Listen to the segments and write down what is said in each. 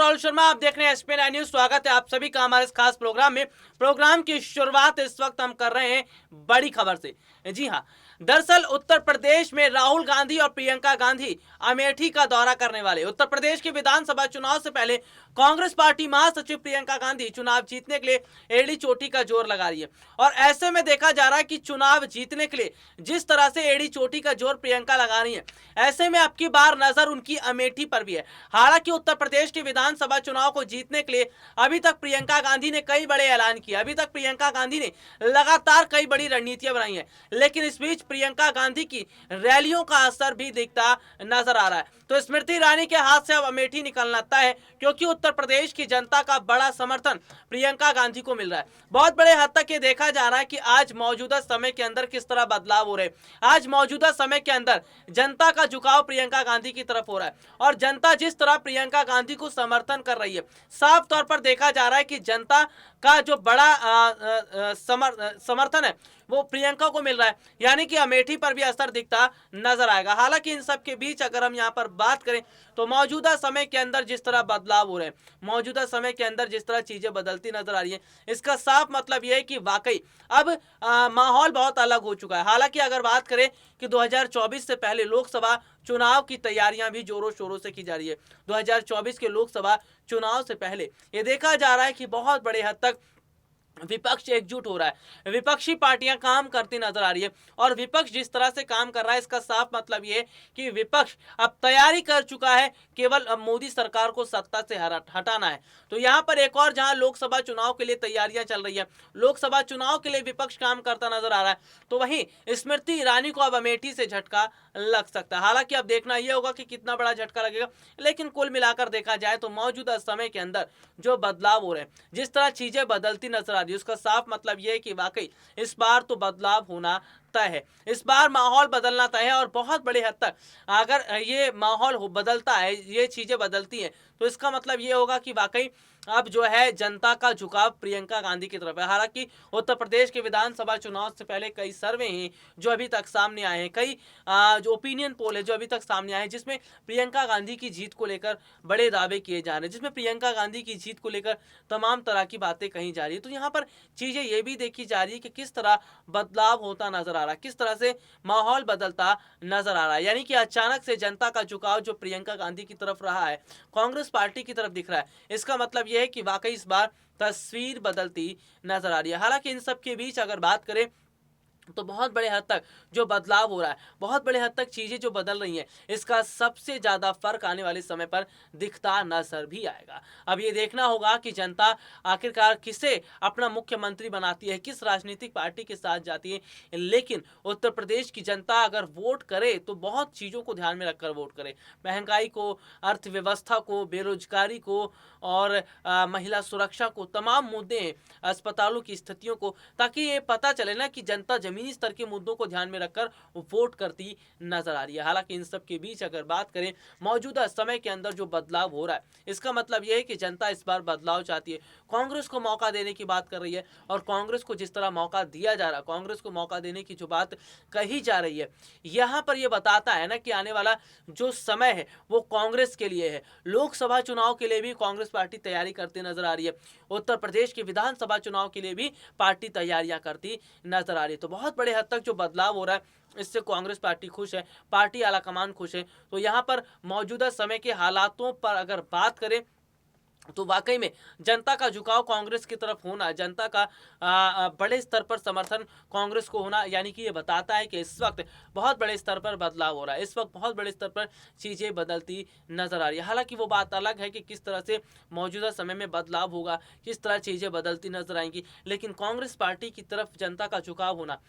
राहुल शर्मा, आप देख रहे हैं एसपी 9 न्यूज। स्वागत है आप सभी का हमारे इस खास प्रोग्राम में। प्रोग्राम की शुरुआत इस वक्त हम कर रहे हैं बड़ी खबर से। जी हां, दरअसल उत्तर प्रदेश में राहुल गांधी और प्रियंका गांधी अमेठी का दौरा करने वाले। उत्तर प्रदेश के विधानसभा चुनाव से पहले कांग्रेस पार्टी महासचिव प्रियंका गांधी चुनाव जीतने के लिए एड़ी चोटी का जोर लगा रही है और ऐसे में देखा जा रहा है कि चुनाव जीतने के लिए जिस तरह से एड़ी चोटी का जोर प्रियंका लगा रही है, ऐसे में अब की बार नजर उनकी अमेठी पर भी है। हालांकि उत्तर प्रदेश के विधानसभा चुनाव को जीतने के लिए अभी तक प्रियंका गांधी ने कई बड़े ऐलान किए, अभी तक प्रियंका गांधी ने लगातार कई बड़ी रणनीतियां बनाई हैं, लेकिन इस बीच प्रियंका गांधी की रैलियों का असर भी दिखता नजर आ रहा है। तो स्मृति ईरानी के हाथ से अब अमेठी निकलना तय है, क्योंकि उत्तर प्रदेश की जनता का बड़ा समर्थन प्रियंका गांधी को मिल रहा है। बहुत बड़े हद तक ये देखा जा रहा है कि आज मौजूदा समय के अंदर किस तरह बदलाव हो रहे हैं। आज मौजूदा समय के अंदर जनता का झुकाव प्रियंका गांधी की तरफ हो रहा है और जनता जिस तरह प्रियंका गांधी को समर्थन कर रही है, साफ तौर पर देखा जा रहा है कि जनता का जो बड़ा समर्थन है वो प्रियंका को मिल रहा है, यानी कि अमेठी पर भी असर दिखता नजर आएगा। हालांकि इन सब के बीच अगर हम यहाँ पर बात करें तो मौजूदा समय के अंदर जिस तरह बदलाव हो रहे हैं, मौजूदा समय के अंदर जिस तरह चीजें बदलती नजर आ रही है, इसका साफ मतलब यह है कि वाकई अब माहौल बहुत अलग हो चुका है। हालांकि अगर बात करें कि 2024 से पहले लोकसभा चुनाव की तैयारियां भी जोरों शोरों से की जा रही है। 2024 के लोकसभा चुनाव से पहले ये देखा जा रहा है कि बहुत बड़े हद तक विपक्ष एकजुट हो रहा है, विपक्षी पार्टियां काम करती नजर आ रही है और विपक्ष जिस तरह से काम कर रहा है, इसका साफ मतलब ये है कि विपक्ष अब तैयारी कर चुका है, केवल अब मोदी सरकार को सत्ता से हटाना है। तो यहाँ पर एक और जहां लोकसभा चुनाव के लिए तैयारियां चल रही है, लोकसभा चुनाव के लिए विपक्ष काम करता नजर आ रहा है, तो वहीं स्मृति ईरानी को अब अमेठी से झटका लग सकता है। हालांकि अब देखना यह होगा कि कितना बड़ा झटका लगेगा, लेकिन कुल मिलाकर देखा जाए तो मौजूदा समय के अंदर जो बदलाव हो रहे हैं, जिस तरह चीजें बदलती नजर आ रही है, उसका साफ मतलब यह है कि वाकई इस बार तो बदलाव होना तय है, इस बार माहौल बदलना तय है। और बहुत बड़े हद तक अगर ये माहौल बदलता है, ये चीजें बदलती हैं, तो इसका मतलब ये होगा कि वाकई अब जो है जनता का झुकाव प्रियंका गांधी की तरफ है। हालांकि उत्तर प्रदेश के विधानसभा चुनाव से पहले कई सर्वे हैं जो अभी तक सामने आए हैं, कई जो ओपिनियन पोल है जो अभी तक सामने आए हैं, जिसमें प्रियंका गांधी की जीत को लेकर बड़े दावे किए जा रहे हैं, जिसमें प्रियंका गांधी की जीत को लेकर तमाम तरह की बातें कही जा रही है। तो यहाँ पर चीजें ये भी देखी जा रही है कि किस तरह बदलाव होता नजर आ रहा है, किस तरह से माहौल बदलता नजर आ रहा है, यानी कि अचानक से जनता का झुकाव जो प्रियंका गांधी की तरफ रहा है, कांग्रेस पार्टी की तरफ दिख रहा है। इसका मतलब यह है कि वाकई इस बार तस्वीर बदलती नजर आ रही है। हालांकि इन सब के बीच अगर बात करें तो बहुत बड़े हद तक जो बदलाव हो रहा है, बहुत बड़े हद तक चीजें जो बदल रही हैं, इसका सबसे ज्यादा फर्क आने वाले समय पर दिखता नजर भी आएगा। अब ये देखना होगा कि जनता आखिरकार किसे अपना मुख्यमंत्री बनाती है, किस राजनीतिक पार्टी के साथ जाती है। लेकिन उत्तर प्रदेश की जनता अगर वोट करे तो बहुत चीजों को ध्यान में रखकर वोट करे, महंगाई को, अर्थव्यवस्था को, बेरोजगारी को और महिला सुरक्षा को, तमाम मुद्दे, अस्पतालों की स्थितियों को, ताकि ये पता चले ना कि जनता जमीनी स्तर के मुद्दों को ध्यान में रखकर वोट करती नजर आ रही है। हालांकि इन सब के बीच अगर बात करें मौजूदा समय के अंदर जो बदलाव हो रहा है, इसका मतलब यह है कि जनता इस बार बदलाव चाहती है, कांग्रेस को मौका देने की बात कर रही है और कांग्रेस को जिस तरह मौका दिया जा रहा है, कांग्रेस को मौका देने की जो बात कही जा रही है, यहां पर यह बताता है ना कि आने वाला जो समय है वो कांग्रेस के लिए है। लोकसभा चुनाव के लिए भी कांग्रेस पार्टी तैयारी करती नजर आ रही है, उत्तर प्रदेश के विधानसभा चुनाव के लिए भी पार्टी तैयारियां करती नजर आ रही है। तो बहुत बड़े हद तक जो बदलाव हो रहा है, इससे कांग्रेस पार्टी खुश है, पार्टी आलाकमान खुश है। तो यहां पर मौजूदा समय के हालातों पर अगर बात करें तो वाकई में जनता का झुकाव कांग्रेस की तरफ होना, जनता का बड़े स्तर पर समर्थन कांग्रेस को होना, यानी कि ये बताता है कि इस वक्त बहुत बड़े स्तर पर बदलाव हो रहा है, इस वक्त बहुत बड़े स्तर पर चीज़ें बदलती नजर आ रही है। हालांकि वो बात अलग है कि किस तरह से मौजूदा समय में बदलाव होगा, किस तरह चीज़ें बदलती नजर आएंगी, लेकिन कांग्रेस पार्टी की तरफ जनता का झुकाव होना,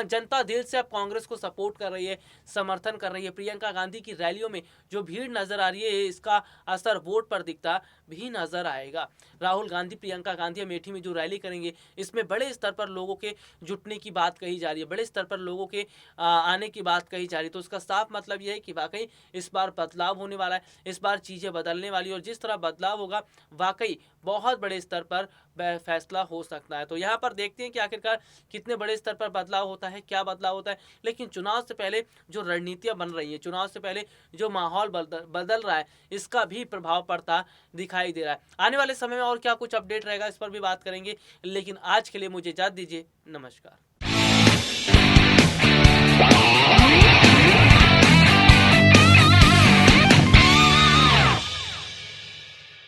जनता दिल से अब कांग्रेस को सपोर्ट कर रही है, समर्थन कर रही है। प्रियंका गांधी की रैलियों में जो भीड़ नजर आ रही है, इसका असर वोट पर दिखता भी नजर आएगा। राहुल गांधी प्रियंका गांधी अमेठी में जो रैली करेंगे, इसमें बड़े स्तर पर लोगों के जुटने की बात कही जा रही है, बड़े स्तर पर लोगों के आने की बात कही जा रही है। तो उसका साफ मतलब यह है कि वाकई इस बार बदलाव होने वाला है, इस बार चीज़ें बदलने वाली, और जिस तरह बदलाव होगा वाकई बहुत बड़े स्तर पर फैसला हो सकता है। तो यहाँ पर देखते हैं कि आखिरकार कितने बड़े स्तर पर बदलाव होता है, क्या बदलाव होता है। लेकिन चुनाव से पहले जो रणनीतियाँ बन रही हैं, चुनाव से पहले जो माहौल बदल रहा है, इसका भी प्रभाव पड़ता दिखाई दे रहा है। आने वाले समय में और क्या कुछ अपडेट रहेगा, इस पर भी बात करेंगे। लेकिन आज के लिए मुझे इजाज़त दीजिए, नमस्कार।